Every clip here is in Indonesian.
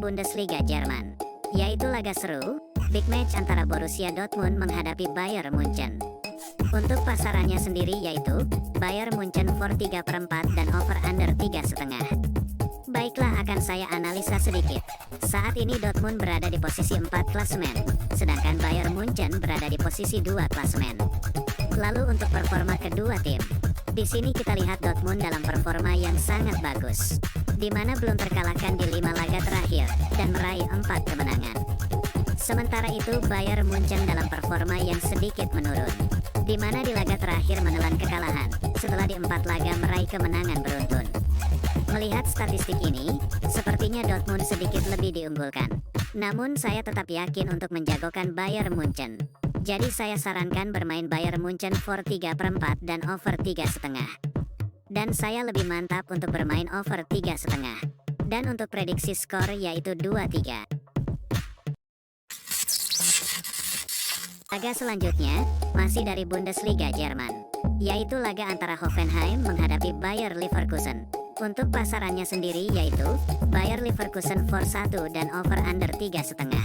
Bundesliga Jerman, yaitu laga seru, big match antara Borussia Dortmund menghadapi Bayern Munchen. Untuk pasarannya sendiri yaitu Bayern Munchen for 3/4 dan over under 3,5. Baiklah, akan saya analisa sedikit. Saat ini Dortmund berada di posisi 4 klasemen, sedangkan Bayern Munchen berada di posisi 2 klasemen. Lalu untuk performa kedua tim, di sini kita lihat Dortmund dalam performa yang sangat bagus, di mana belum terkalahkan di 5 laga terakhir dan meraih 4 kemenangan. Sementara itu Bayern Munchen dalam performa yang sedikit menurun, di mana di laga terakhir menelan kekalahan setelah di 4 laga meraih kemenangan beruntun. Melihat statistik ini, sepertinya Dortmund sedikit lebih diunggulkan. Namun saya tetap yakin untuk menjagokan Bayern Munchen. Jadi saya sarankan bermain Bayern Munchen for 3/4 dan over 3,5. Dan saya lebih mantap untuk bermain over 3,5. Dan untuk prediksi skor yaitu 2-3. Laga selanjutnya masih dari Bundesliga Jerman, yaitu laga antara Hoffenheim menghadapi Bayer Leverkusen. Untuk pasarannya sendiri yaitu Bayer Leverkusen for 1 dan over under 3,5.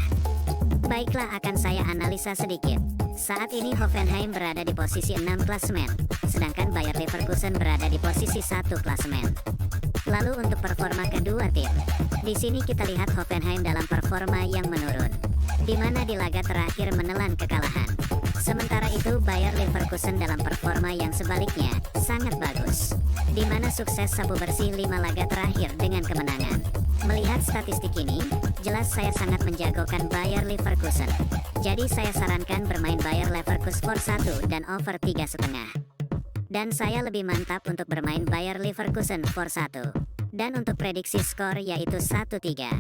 Baiklah, akan saya analisa sedikit. Saat ini Hoffenheim berada di posisi 6 klasemen, sedangkan Bayer Leverkusen berada di posisi 1 klasemen. Lalu untuk performa kedua tim, di sini kita lihat Hoffenheim dalam performa yang menurun, di mana di laga terakhir menelan kekalahan. Sementara itu Bayer Leverkusen dalam performa yang sebaliknya sangat bagus, di mana sukses sapu bersih 5 laga terakhir dengan kemenangan. Melihat statistik ini, jelas saya sangat menjagokan Bayer Leverkusen. Jadi saya sarankan bermain Bayer Leverkusen for 1 dan over 3,5. Dan saya lebih mantap untuk bermain Bayer Leverkusen for 1. Dan untuk prediksi skor yaitu 1-3.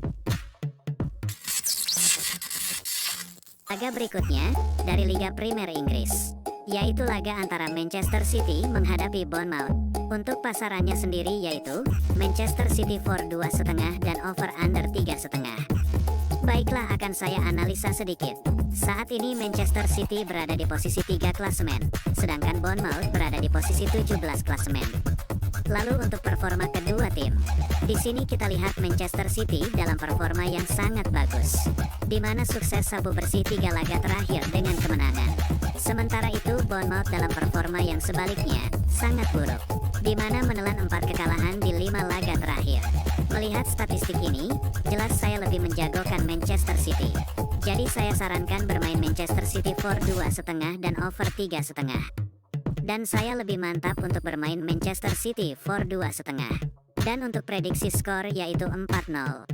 Laga berikutnya dari Liga Premier Inggris, yaitu laga antara Manchester City menghadapi Bournemouth. Untuk pasarannya sendiri yaitu Manchester City for 2,5 dan over under 3,5. Baiklah, akan saya analisa sedikit. Saat ini Manchester City berada di posisi 3 klasemen, sedangkan Bournemouth berada di posisi 17 klasemen. Lalu untuk performa kedua tim, di sini kita lihat Manchester City dalam performa yang sangat bagus, di mana sukses sapu bersih 3 laga terakhir dengan kemenangan. Sementara itu Bournemouth dalam performa yang sebaliknya sangat buruk, di mana menelan 4 kekalahan di 5 laga terakhir. Melihat statistik ini, jelas saya lebih menjagokan Manchester City. Jadi saya sarankan bermain Manchester City for 2,5 dan over 3,5. Dan saya lebih mantap untuk bermain Manchester City for 2,5. Dan untuk prediksi skor yaitu 4-0.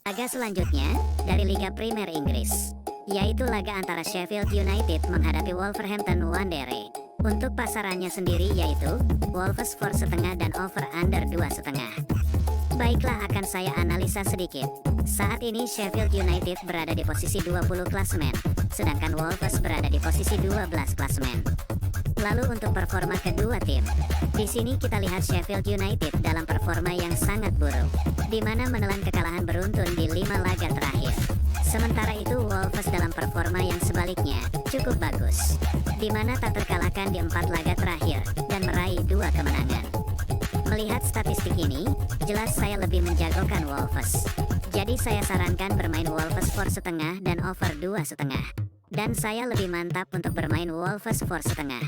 Laga selanjutnya dari Liga Premier Inggris, yaitu laga antara Sheffield United menghadapi Wolverhampton Wanderers. Untuk pasarannya sendiri yaitu Wolves for 1,5 dan over under 2,5. Baiklah, akan saya analisa sedikit. Saat ini Sheffield United berada di posisi 20 klasemen, sedangkan Wolves berada di posisi 12 klasemen. Lalu untuk performa kedua tim, di sini kita lihat Sheffield United dalam performa yang sangat buruk, di mana menelan kekalahan beruntun di 5 laga terakhir. Sementara itu Wolves dalam performa yang sebaliknya cukup bagus, di mana tak terkalahkan di 4 laga terakhir dan meraih 2 kemenangan. Melihat statistik ini, jelas saya lebih menjagokan Wolves. Jadi saya sarankan bermain Wolves for 1,5 dan over 2,5. Dan saya lebih mantap untuk bermain Wolves for 1,5.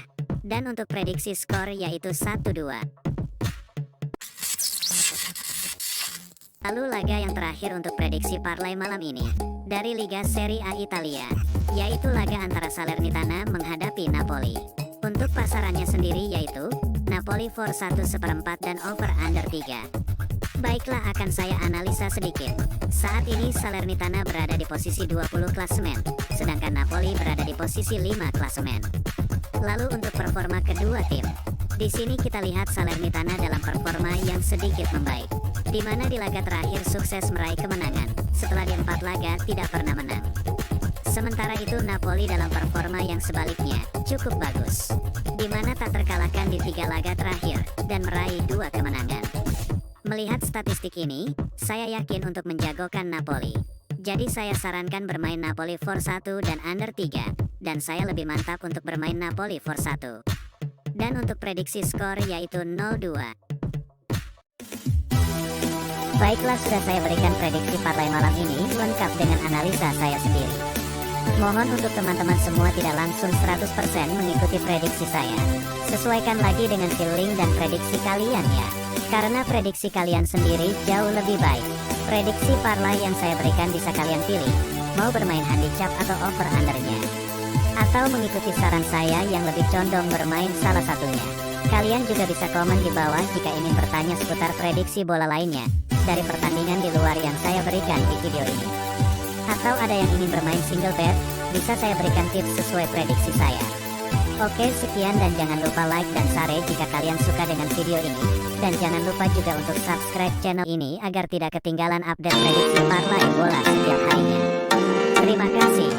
Dan untuk prediksi skor yaitu 1-2. Lalu laga yang terakhir untuk prediksi parlay malam ini dari Liga Serie A Italia, yaitu laga antara Salernitana menghadapi Napoli. Untuk pasarannya sendiri yaitu Napoli for 1/4 dan over under 3. Baiklah, akan saya analisa sedikit. Saat ini Salernitana berada di posisi 20 klasemen, sedangkan Napoli berada di posisi 5 klasemen. Lalu untuk performa kedua tim, di sini kita lihat Salernitana dalam performa yang sedikit membaik, di mana di laga terakhir sukses meraih kemenangan setelah di 4 laga tidak pernah menang. Sementara itu Napoli dalam performa yang sebaliknya cukup bagus, di mana tak terkalahkan di 3 laga terakhir dan meraih 2 kemenangan. Melihat statistik ini, saya yakin untuk menjagokan Napoli. Jadi saya sarankan bermain Napoli for 1 dan under 3, dan saya lebih mantap untuk bermain Napoli for 1. Dan untuk prediksi skor yaitu 0-2. Baiklah, sudah saya berikan prediksi parlay malam ini lengkap dengan analisa saya sendiri. Mohon untuk teman-teman semua tidak langsung 100% mengikuti prediksi saya. Sesuaikan lagi dengan feeling dan prediksi kalian ya. Karena prediksi kalian sendiri jauh lebih baik. Prediksi parlay yang saya berikan bisa kalian pilih, mau bermain handicap atau over undernya, atau mengikuti saran saya yang lebih condong bermain salah satunya. Kalian juga bisa komen di bawah jika ingin bertanya seputar prediksi bola lainnya dari pertandingan di luar yang saya berikan di video ini. Atau ada yang ingin bermain single bet, bisa saya berikan tips sesuai prediksi saya. Oke, sekian dan jangan lupa like dan share jika kalian suka dengan video ini. Dan jangan lupa juga untuk subscribe channel ini agar tidak ketinggalan update prediksi parlay bola setiap harinya. Terima kasih.